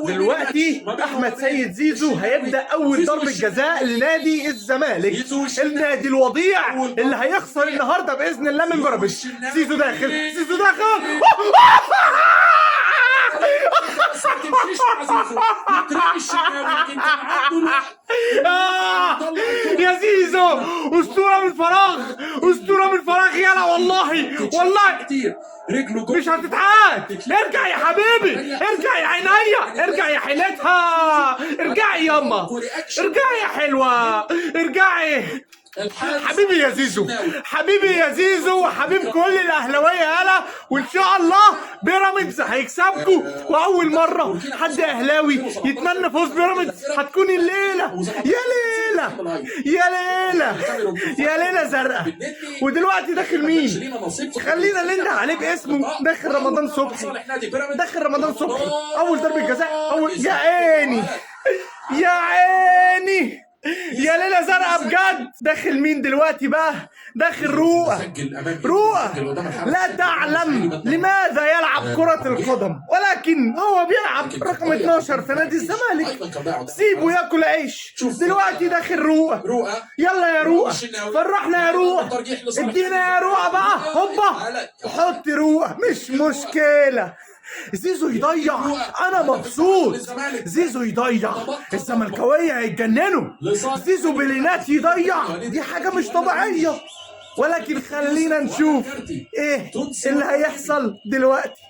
دلوقتي احمد سيد زيزو هيبدا اول ضربه جزاء لنادي الزمالك، النادي الوضيع اللي هيخسر النهارده باذن الله من بيراميدز. زيزو داخل، زيزو داخل. يا زيزو اسطوره من فراغ، اسطوره من فراغ. يلا والله مش هتتعاد. ارجع يا حبيبي، ارجع يا عينيا، ارجع يا حيلتها، ارجعي ياما، ارجعي يا حلوه، ارجعي حبيبي يا زيزو، حبيبي يا زيزو، وحبيب كل الاهلاويه. يالا وان شاء الله بيراميدز هيكسبكوا، واول مره حد اهلاوي يتمنى فوز بيراميدز هتكون الليله. يا ليله يا ليله يا ليله زرقاء. ودلوقتي داخل مين؟ خلينا ننده عليه باسمه. داخل رمضان صبحي، داخل رمضان صبحي. اول ضربه جزاء، اول. يا عيني يا عيني يا ليلة زرقاء بجد. داخل مين دلوقتي بقى؟ داخل رؤى. رؤى لا تعلم لماذا يلعب كرة القدم، ولكن هو بيلعب رقم 12 في نادي الزمالك. سيبه ياكل عيش. دلوقتي داخل رؤى. يلا يا رؤى، فرحنا يا رؤى، ادينا يا رؤى بقى. هوبا حط رؤى، مش مشكلة. زيزو يضيع، انا مبسوط. زيزو يضيع، الزملكاويه هيتجننوا. زيزو بلينات يضيع، دي حاجه مش طبيعيه. ولكن خلينا نشوف ايه اللي هيحصل دلوقتي.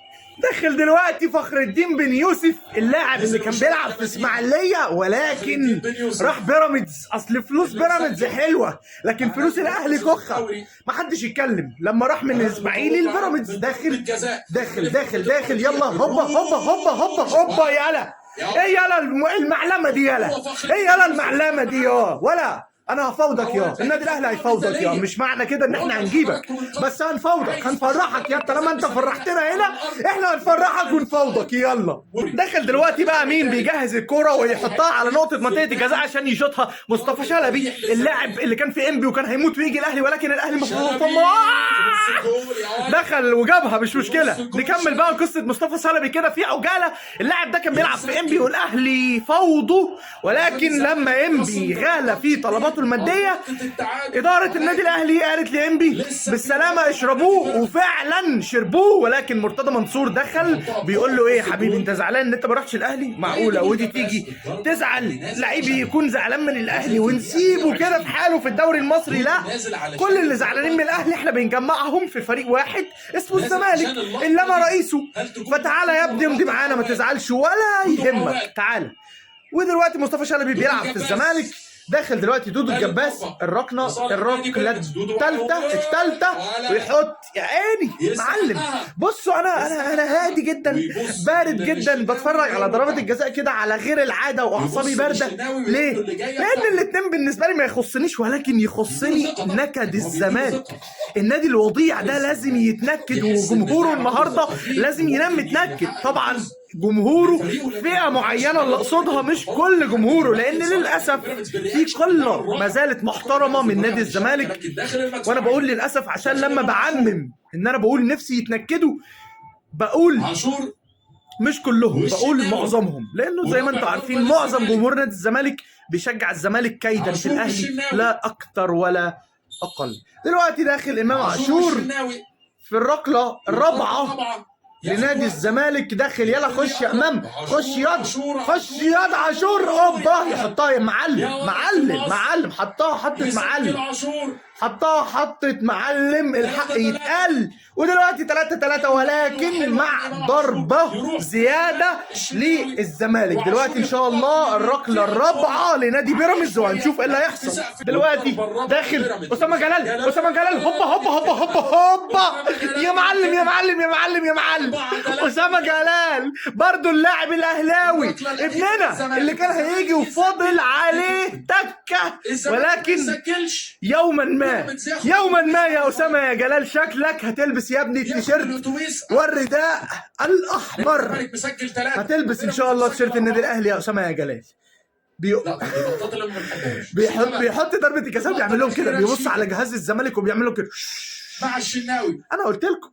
داخل دلوقتي فخر الدين بن يوسف، اللاعب اللي كان بيلعب في اسماعيليه ولكن راح بيراميدز. اصل فلوس بيراميدز حلوه لكن فلوس الاهلي كخه. محدش يتكلم. لما راح من الاسماعيلي لبيراميدز داخل داخل داخل داخل. يلا هوبا هوبا هوبا هوبا هوبا. يلا ايه يلا المعلمه دي؟ يلا ايه يلا المعلمه دي يا ولا؟ انا هفوضك يا النادي الاهلي، هيفوضك يا. مش معنى كده ان احنا هنجيبك، بس هنفوضك، هنفرحك يا. طالما انت فرحتنا هنا احنا هنفرحك ونفوضك. يلا دخل دلوقتي بقى مين بيجهز الكرة ويحطها على نقطة منطقة الجزاء عشان يشوطها؟ مصطفى شلبي، اللاعب اللي كان في انبي وكان هيموت ويجي الاهلي، ولكن الاهلي مفروض دخل وجابها. مش مشكلة، نكمل بقى قصة مصطفى شلبي كده في عجالة. اللاعب ده كان بيلعب في انبي والاهلي فوضه، ولكن لما انبي غالى في طلباته الماديه اداره النادي الاهلي قالت لانبي بالسلامه اشربوه، وفعلا شربوه. ولكن مرتضى منصور دخل بيقول له ايه يا حبيبي، انت زعلان ان انت ما رحتش الاهلي؟ معقوله ودي تيجي تزعل لعيب يكون زعلان من الاهلي ونسيبه كده في حاله في الدوري المصري؟ لا، كل اللي زعلانين من الاهلي احنا بنجمعهم في فريق واحد اسمه الزمالك، انما رئيسه. فتعالى يا ابني امضي معانا، ما تزعلش ولا يهمك، تعالى. ودلوقتي مصطفى شلبي بيلعب في الزمالك. داخل دلوقتي دودو الجباس، الركله الثالثه ويحط. يا عيني معلم. بصوا انا هادي جدا، بارد جدا، بتفرج على ضربات الجزاء كده على غير العاده واعصابي بارده. ليه؟ لان الاثنين بالنسبه لي ما يخصنيش، ولكن يخصني نكد الزمالك. النادي الوضيع ده لازم يتنكد، وجمهوره النهارده لازم ينام متنكد. طبعا جمهوره فئة معينة اللي اقصدها، مش كل جمهوره، لان للاسف في قلة ما زالت محترمة من نادي الزمالك. وانا بقول للاسف عشان لما بعمم ان انا بقول نفسي يتنكدوا، بقول مش كلهم، بقول معظمهم، لانه زي ما انتم عارفين معظم جمهور نادي الزمالك بيشجع الزمالك كيدا في الاهلي، لا اكتر ولا اقل. دلوقتي داخل امام عاشور في الركلة الرابعة لنادي الزمالك. داخل يلا خش يا امام، خش ياض، خش ياض عاشور. اوبا يحطها يا معلم، حطت معلم، الحق يتقال. ودلوقتي 3-3، ولكن مع ضربة زيادة للزمالك. دلوقتي ان شاء الله الركلة الرابعة لنادي بيراميدز، وهنشوف ايه اللي هيحصل. دلوقتي داخل اسامة جلال، هوبا يا معلم. اسامة جلال برضو اللاعب الاهلاوي ابننا اللي كان هيجي وفضل عليه تكة، ولكن يوما ما يا اسامة يا جلال شكلك هتلبس يا ابني التيشيرت والرداء الاحمر. هتلبس ان شاء الله تيشيرت النادي الاهلي يا اسامة يا جلال. بيحط ضربة الجزاء، بيعمل لهم كده، بيبص على جهاز الزمالك وبيعمل له كده مع الشناوي. انا قلت لكم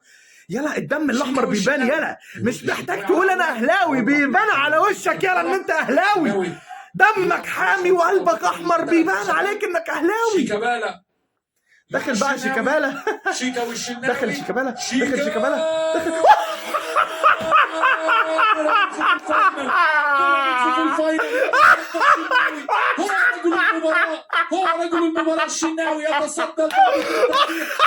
يلا الدم الاحمر بيبان يلا، مش محتاج تقول انا اهلاوي، بيبان على وشك يلا ان انت اهلاوي. دمك حامي وقلبك احمر، بيبان عليك انك اهلاوي. شيكابالا داخل بقى شيكابالا. شيكا والشناوي داخل شيكابالا، داخل شيكابالا، داخل هو رجل المباراة الشناوي يتصدى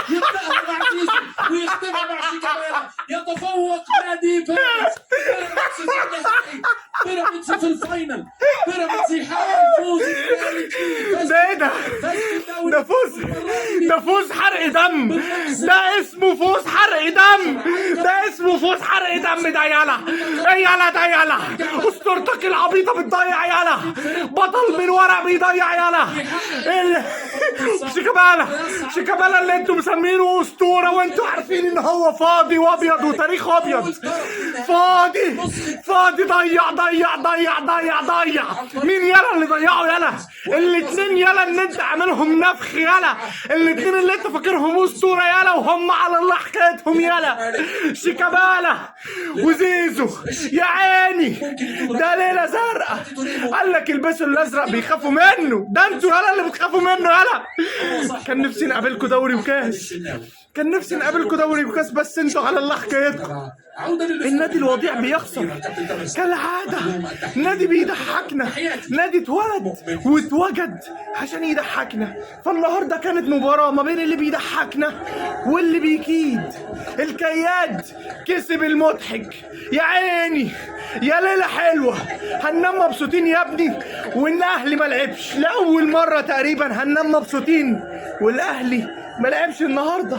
يبدأها مع زيزو ويختمها مع شيكابالا. يتفوق نادي بيراميدز في الفاينل. بيراميدز يحاول الفوز الثالث. ده ايه ده؟ ده فوز، ده فوز حرق دم، ده اسمه فوز حرق دم، ده اسمه فوز حرق دم. ده يلا ايه يلا، ده يلا اسطورتك العبيطه بتضيع يلا، بطل من ورق بيضيع يلا. شيكابالا، شيكابالا اللي انتوا مسمينه اسطوره وانتوا عارفين ان هو فاضي وابيض وتاريخ ابيض. فاضي فاضي، ضيع ضيع ضيع ضيع ضيع. مين يلا اللي ضيعه يلا؟ الاتنين يلا ان انت عاملهم نفخ يلا، الاتنين اللي انت فاكرهم اسطوره يلا وهم على الله حكايتهم يلا. شيكابالا وزيزو يا عيني، ده ليله زرقاء. قال لك البسوا الازرق بيخافوا منه، ده انتوا يلا اللي بتخافوا منه يلا. كان نفسي نقابلكوا دوري وكاس، كان نفسي نقابلكوا دوري وكاس، بس انتوا على الله حكايتكم. النادي الوضيع بيخسر كالعادة، نادي بيضحكنا، نادي اتولد واتوجد عشان يضحكنا. فالنهارده كانت مباراة ما بين اللي بيضحكنا واللي بيكيد. الكياد كسب المضحك يا عيني، يا ليلة حلوة. هننام مبسوطين يا ابني، والاهلي ما لعبش لاول مرة تقريبا، هننام مبسوطين والاهلي ما لعبش النهارده.